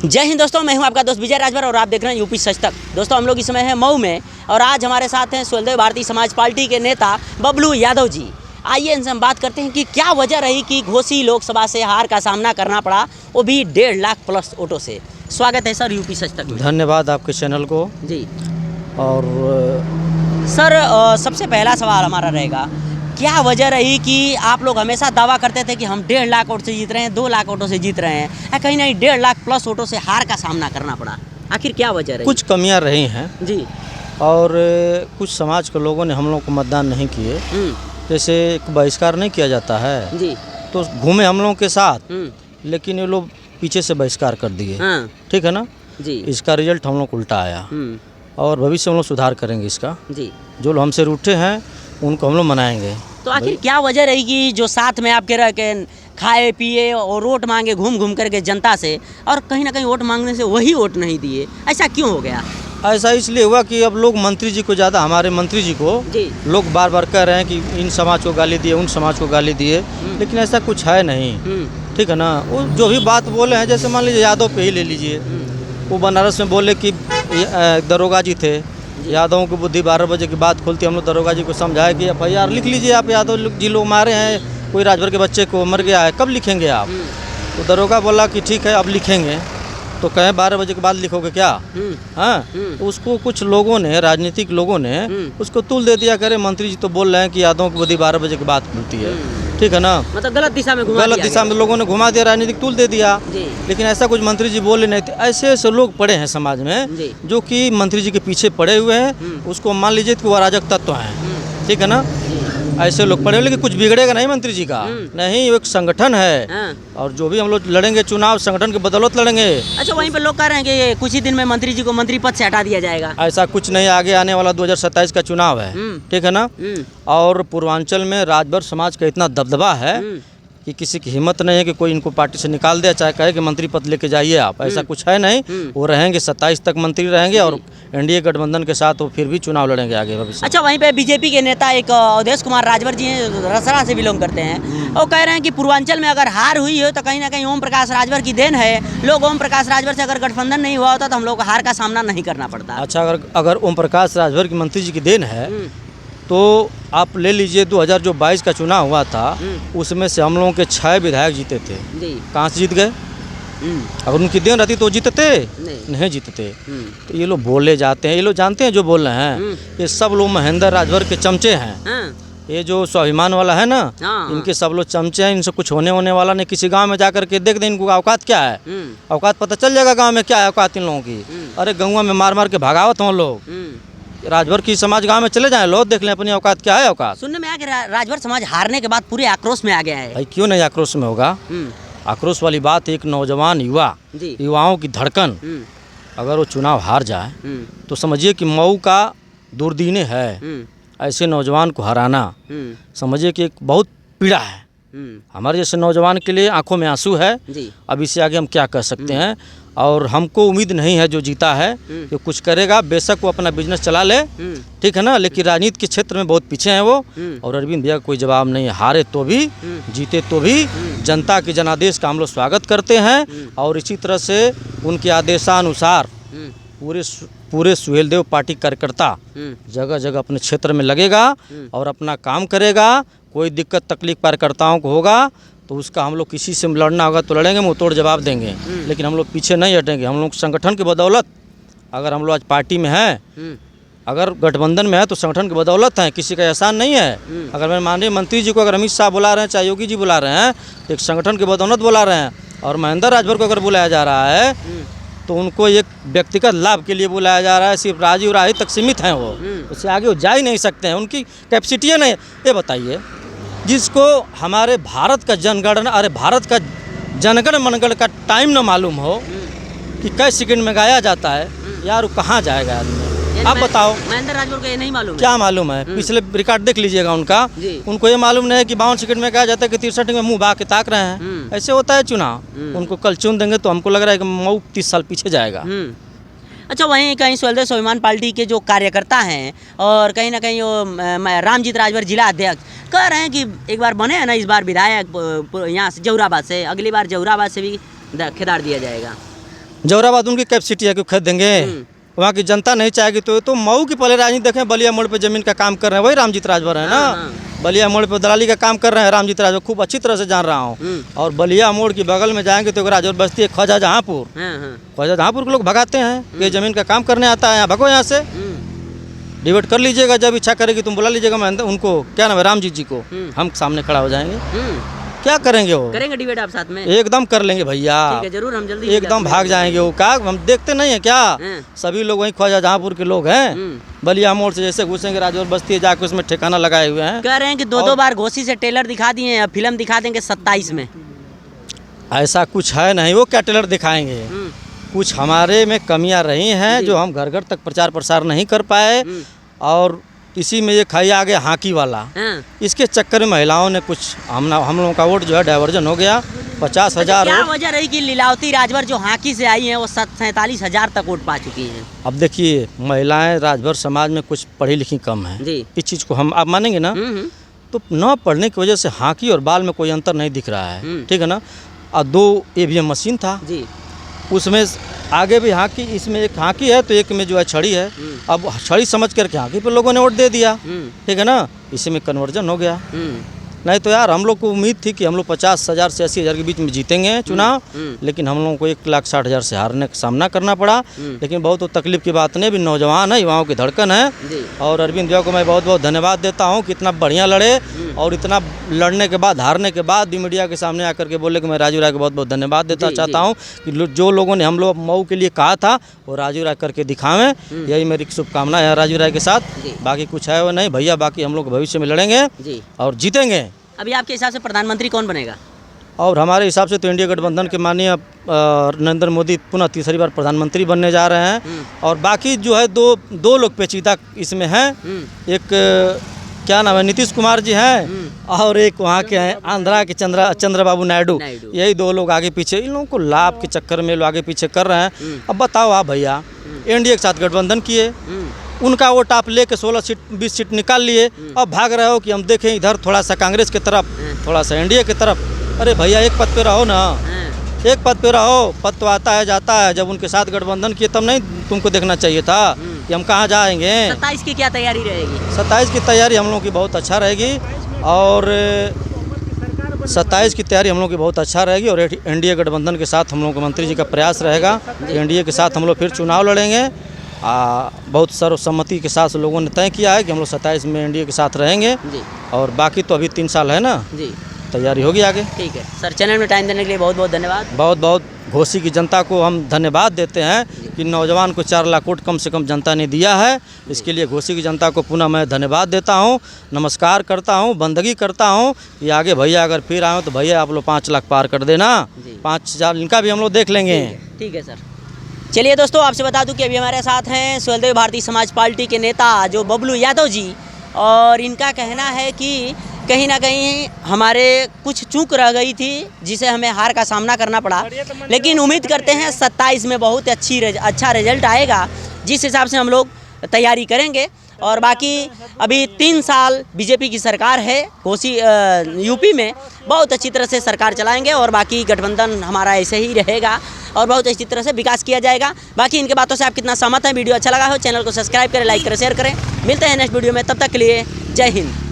जय हिंद दोस्तों, मैं हूं आपका दोस्त विजय राजभर और आप देख रहे हैं यूपी सच तक। दोस्तों, हम लोग इस समय हैं मऊ में और आज हमारे साथ हैं सुहेलदेव भारतीय समाज पार्टी के नेता बबलू यादव जी। आइए इनसे हम बात करते हैं कि क्या वजह रही कि घोसी लोकसभा से हार का सामना करना पड़ा, वो भी 1.5 लाख प्लस वोटों से। स्वागत है सर यूपी सच तक में। धन्यवाद आपके चैनल को जी। और सर सबसे पहला सवाल हमारा रहेगा, क्या वजह रही कि आप लोग हमेशा दावा करते थे कि हम 1.5 लाख वोट से जीत रहे हैं, 2 लाख वोटों से जीत रहे हैं, कहीं नहीं 1.5 लाख प्लस वोटों से हार का सामना करना पड़ा। आखिर क्या वजह रही? कुछ कमियां रही हैं जी। और कुछ समाज के लोगों ने हम लोग को मतदान नहीं किए। जैसे एक बहिष्कार नहीं किया जाता है जी, तो घूमे हम लोगों के साथ, लेकिन ये लोग पीछे से बहिष्कार कर दिए। हाँ। ठीक है ना जी। इसका रिजल्ट हम लोग को उल्टा आया और भविष्य में हम लोग सुधार करेंगे इसका। जी। जो लोग हमसे रूठे हैं उनको हम लोग मनाएंगे। तो आखिर क्या वजह रही कि जो साथ में आपके रह के खाए पिए और वोट मांगे घूम घूम करके जनता से, और कहीं ना कहीं वोट मांगने से वही वोट नहीं दिए, ऐसा क्यों हो गया? ऐसा इसलिए हुआ कि अब लोग मंत्री जी को ज़्यादा, हमारे मंत्री जी को जी। लोग बार बार कह रहे हैं कि इन समाज को गाली दिए, उन समाज को गाली दिए, लेकिन ऐसा कुछ है नहीं। ठीक है ना, वो जो भी बात बोले हैं, जैसे मान लीजिए यादव पे ही ले लीजिए, वो बनारस में बोले कि दरोगा जी थे, यादवों की बुद्धि 12 बजे की बात खुलती। हम लोग दरोगा जी को समझाए कि FIR लिख लीजिए, आप यादव जी लोग मारे हैं, कोई राजभर के बच्चे को मर गया है, कब लिखेंगे आप? तो दरोगा बोला कि ठीक है अब लिखेंगे। तो कहें 12 बजे के बाद लिखोगे क्या? हाँ। तो उसको कुछ लोगों ने, राजनीतिक लोगों ने उसको तुल दे दिया, करे मंत्री जी तो बोल रहे हैं कि यादवों की बुद्धि 12 बजे के बाद खुलती है। ठीक है ना, मतलब गलत दिशा में लोगों ने घुमा दिया, राजनीतिक तुल दे दिया। लेकिन ऐसा कुछ मंत्री जी बोले नहीं थे। ऐसे ऐसे लोग पड़े हैं समाज में जो कि मंत्री जी के पीछे पड़े हुए हैं, उसको मान लीजिए कि वो अराजक तत्व हैं। ठीक है ना, ऐसे लोग पड़े हुए, लेकिन कुछ बिगड़ेगा नहीं मंत्री जी का। नहीं, वो एक संगठन है और जो भी हम लोग लड़ेंगे चुनाव, संगठन की बदौलत लड़ेंगे। अच्छा, वहीं पे लोग कह रहे हैं कि कुछ ही दिन में मंत्री जी को मंत्री पद से हटा दिया जाएगा। ऐसा कुछ नहीं, आगे आने वाला 2027 का चुनाव है। ठीक है ना, और पूर्वांचल में राजभर समाज का इतना दबदबा है कि किसी की हिम्मत नहीं है कि कोई इनको पार्टी से निकाल दे, चाहे कहे कि मंत्री पद लेके जाइए आप। ऐसा कुछ है नहीं। वो रहेंगे, 27 तक मंत्री रहेंगे और NDA गठबंधन के साथ वो फिर भी चुनाव लड़ेंगे आगे भविष्य। अच्छा, वहीं पे बीजेपी के नेता एक अवधेश कुमार राजभर जी रसड़ा से बिलोंग करते हैं, वो कह रहे हैं कि पूर्वांचल में अगर हार हुई हो तो कहीं ना कहीं ओम प्रकाश राजभर की देन है। लोग ओम प्रकाश राजभर से अगर गठबंधन नहीं हुआ होता तो हम लोग को हार का सामना नहीं करना पड़ता। अच्छा, अगर ओम प्रकाश राजभर की मंत्री जी की देन है तो आप ले लीजिए 2022 का चुनाव हुआ था, उसमें से हम लोगों के 6 विधायक जीते थे। कहाँ से जीत गए? अगर उनकी देन रहती तो जीतते नहीं जीतते। तो ये लोग बोले जाते हैं, ये लोग जानते हैं जो बोल रहे हैं, ये सब लोग महेंद्र राजभर के चमचे हैं। ये जो स्वाभिमान वाला है ना, इनके सब लोग चमचे हैं। इनसे कुछ होने वाला नहीं। किसी गांव में जाकर के देख दें इनको औकात क्या है, औकात पता चल जाएगा गांव में क्या है औकात इन लोगों की। अरे गौवा में मार मार के भगावत हो लोग। राजभर की समाज गांव में चले जाएं, लोग देख लें अपनी औकात क्या है। औकात सुनने में आया कि राजभर समाज हारने के बाद पूरे आक्रोश में आ गया है। भाई क्यों नहीं आक्रोश में होगा? आक्रोश वाली बात, एक नौजवान युवाओं की धड़कन अगर वो चुनाव हार जाए तो समझिए कि मऊ का दुर्दीने है। ऐसे नौजवान को हराना समझिए कि एक बहुत पीड़ा है। हमारे जैसे नौजवान के लिए आंखों में आंसू है। अब इससे आगे हम क्या कह सकते हैं? और हमको उम्मीद नहीं है जो जीता है जो कुछ करेगा। बेशक वो अपना बिजनेस चला ले, ठीक है ना, लेकिन राजनीति के क्षेत्र में बहुत पीछे हैं वो। और अरविंद भैया का कोई जवाब नहीं है। हारे तो भी, जीते तो भी, जनता के जनादेश का हम लोग स्वागत करते हैं। और इसी तरह से उनके आदेशानुसार पूरे सुहेलदेव पार्टी कार्यकर्ता जगह जगह अपने क्षेत्र में लगेगा और अपना काम करेगा। कोई दिक्कत तकलीफ कार्यकर्ताओं को होगा तो उसका हम लोग किसी से लड़ना होगा तो लड़ेंगे, मुँह तोड़ जवाब देंगे, लेकिन हम लोग पीछे नहीं हटेंगे। हम लोग संगठन की बदौलत, अगर हम लोग आज पार्टी में हैं, अगर गठबंधन में है तो संगठन की बदौलत है, किसी का एहसान नहीं है। अगर मैं माननीय मंत्री जी को, अगर अमित शाह बुला रहे हैं, चाहे योगी जी बुला रहे हैं, तो एक संगठन की बदौलत बुला रहे हैं। और महेंद्र राजभर को अगर बुलाया जा रहा है तो उनको एक व्यक्तिगत लाभ के लिए बुलाया जा रहा है। सिर्फ राजीव राही तक सीमित हैं वो, उससे आगे वो जा ही नहीं सकते हैं, उनकी कैपेसिटी नहीं। ये बताइए, जिसको हमारे भारत का जनगणना, अरे भारत का जनगण मनगण का टाइम न मालूम हो कि कै सेकंड में गाया जाता है, यार वो कहाँ जाएगा आदमी? आप बताओ। महेंद्र राजभर को ये नहीं मालूम, क्या मालूम है? पिछले रिकॉर्ड देख लीजिएगा उनका, उनको ये मालूम नहीं है कि 52 सेकंड में कहा जाता है कि 63 में मुंह बहा के ताक रहे हैं। ऐसे होता है चुनाव। उनको कल चुन देंगे तो हमको लग रहा है कि मऊ 30 साल पीछे जाएगा। अच्छा, वहीं कहीं सुहेलदेव स्वाभिमान पार्टी के जो कार्यकर्ता हैं और कहीं ना कहीं वो रामजीत राजभर जिला अध्यक्ष कह रहे हैं कि एक बार बने हैं ना इस बार विधायक यहाँ से जहुराबाद से, अगली बार जहुराबाद से भी खेदार दिया जाएगा। जोराबाद उनकी कैपेसिटी है कि खरीद देंगे, वहाँ की जनता नहीं चाहेगी। तो मऊ की पहले राजनीति देखें, बलिया मोड़ पे जमीन का काम कर रहे हैं वही रामजीत राजभर है ना। बलिया मोड़ पे दलाली का काम कर रहे हैं रामजीत राजभर, खूब अच्छी तरह से जान रहा हूँ। और बलिया मोड़ की बगल में जाएंगे तो राजौर बस्ती है ख्वाजा जहाँपुर, ख्वाजा जहाँपुर के लोग भगाते हैं कि जमीन का काम करने आता है, यहाँ भगो यहाँ से। डिबेट कर लीजिएगा, जब इच्छा करेगी तुम बुला लीजिएगा, मैं उनको क्या नाम है रामजीत जी को, हम सामने खड़ा हो जाएंगे। क्या करेंगे वो, करेंगे डिबेट आप साथ में? एकदम कर लेंगे भैया, ठीक है, जरूर हम जल्दी एकदम भाग जाएंगे वो। क्या हम देखते नहीं है क्या, सभी लोग वहीं ख्वाजा जहाँपुर के लोग हैं। बलिया मोड़ से जैसे घुसेंगे राजौर बस्ती जाके उसमें ठिकाना लगाए हुए हैं। कह रहे हैं कि दो बार घोसी से टेलर दिखा दिए हैं, अब फिल्म दिखा देंगे 27 में। ऐसा कुछ है नहीं, वो क्या टेलर दिखाएंगे। कुछ हमारे में कमियां रही हैं जो हम घर घर तक प्रचार प्रसार नहीं कर पाए, और इसी में ये खाई आ गया हॉकी वाला। इसके चक्कर में महिलाओं ने कुछ हम लोगों का वोट जो है डाइवर्जन हो गया। 50,000 क्या वजह रही कि लीलावती राजभर जो हॉकी से आई हैं वो 47,000 तक वोट पा चुकी हैं? अब देखिए, महिलाएं राजभर समाज में कुछ पढ़ी लिखी कम है, इस चीज़ को हम आप मानेंगे ना। तो न पढ़ने की वजह से हॉकी और बाल में कोई अंतर नहीं दिख रहा है, ठीक है ना। और 2 EVM मशीन था जी, उसमें आगे भी हॉकी, इसमें एक हॉकी है तो एक में जो है छड़ी है। अब छड़ी समझ करके हॉकी पर लोगों ने वोट दे दिया, ठीक है ना, इसी में कन्वर्जन हो गया। नहीं तो यार हम लोग को उम्मीद थी कि हम लोग 50,000 से 80,000 के बीच में जीतेंगे चुनाव, लेकिन हम लोगों को 1,60,000 से हारने का सामना करना पड़ा। लेकिन बहुत तो तकलीफ की बात नहीं, भी नौजवान है, युवाओं की धड़कन है। और अरविंद भैया को मैं बहुत बहुत धन्यवाद देता हूँ कि इतना बढ़िया लड़े, और इतना लड़ने के बाद, हारने के बाद भी मीडिया के सामने आकर के बोले कि मैं राजू राय को बहुत बहुत धन्यवाद देता चाहता हूँ कि जो लोगों ने हम लोग मऊ के लिए कहा था वो राजू राय करके दिखावें। यही मेरी शुभकामना है राजू राय के साथ, बाकी कुछ है वो नहीं भैया। बाकी हम लोग भविष्य में लड़ेंगे और जीतेंगे। अभी आपके हिसाब से प्रधानमंत्री कौन बनेगा? और हमारे हिसाब से तो इंडिया गठबंधन के माननीय नरेंद्र मोदी पुनः तीसरी बार प्रधानमंत्री बनने जा रहे हैं। और बाकी जो है दो लोग पेचीदा इसमें हैं, एक क्या नाम है नीतीश कुमार जी हैं, और एक वहाँ के हैं आंध्रा के चंद्रबाबू नायडू। यही 2 लोग आगे पीछे, इन लोगों को लाभ के चक्कर में लोग आगे पीछे कर रहे हैं। अब बताओ आप भैया, एनडीए के साथ गठबंधन किए, उनका वोट आप लेके 16 सीट 20 सीट निकाल लिए, अब भाग रहे हो कि हम देखें इधर थोड़ा सा कांग्रेस की तरफ, थोड़ा सा एनडीए की तरफ। अरे भैया एक पद पे रहो ना, एक पद पे रहो, पद तो आता है जाता है। जब उनके साथ गठबंधन किए तब नहीं तुमको देखना चाहिए था कि हम कहाँ जाएंगे। 27 की क्या तैयारी रहेगी? 27 की तैयारी हम लोगों की बहुत अच्छा रहेगी, और 27 की तैयारी हम लोग की बहुत अच्छा रहेगी। और एनडीए गठबंधन के साथ हम लोग को मंत्री जी का प्रयास रहेगा, एनडीए के साथ हम लोग फिर चुनाव लड़ेंगे। बहुत सर्वसम्मति के साथ लोगों ने तय किया है कि हम लोग 27 में एनडीए के साथ रहेंगे, और बाकी तो अभी 3 साल है ना जी, तैयारी होगी आगे। ठीक है सर, चैनल में टाइम देने के लिए बहुत बहुत धन्यवाद। बहुत बहुत घोसी की जनता को हम धन्यवाद देते हैं कि नौजवान को 4 लाख वोट कम से कम जनता ने दिया है। इसके लिए घोसी की जनता को पुनः मैं धन्यवाद देता हूं, नमस्कार करता हूं, बंदगी करता हूं कि आगे भैया अगर फिर आए तो भैया आप लोग 5 लाख पार कर देना, 5,000 इनका भी हम लोग देख लेंगे। ठीक है सर। चलिए दोस्तों, आपसे बता दूं कि अभी हमारे साथ हैं सुहेलदेव भारतीय समाज पार्टी के नेता जो बबलू यादव जी, और इनका कहना है कि कहीं ना कहीं हमारे कुछ चूक रह गई थी जिसे हमें हार का सामना करना पड़ा, लेकिन उम्मीद करते हैं 27 में बहुत अच्छा रिजल्ट आएगा, जिस हिसाब से हम लोग तैयारी करेंगे। और बाकी अभी 3 साल बीजेपी की सरकार है कोसी यूपी में, बहुत अच्छी तरह से सरकार चलाएंगे, और बाकी गठबंधन हमारा ऐसे ही रहेगा और बहुत अच्छी तरह से विकास किया जाएगा। बाकी इनके बातों से आप कितना सहमत हैं? वीडियो अच्छा लगा हो चैनल को सब्सक्राइब करें, लाइक करें, शेयर करें। मिलते हैं नेक्स्ट वीडियो में, तब तक के लिए जय हिंद।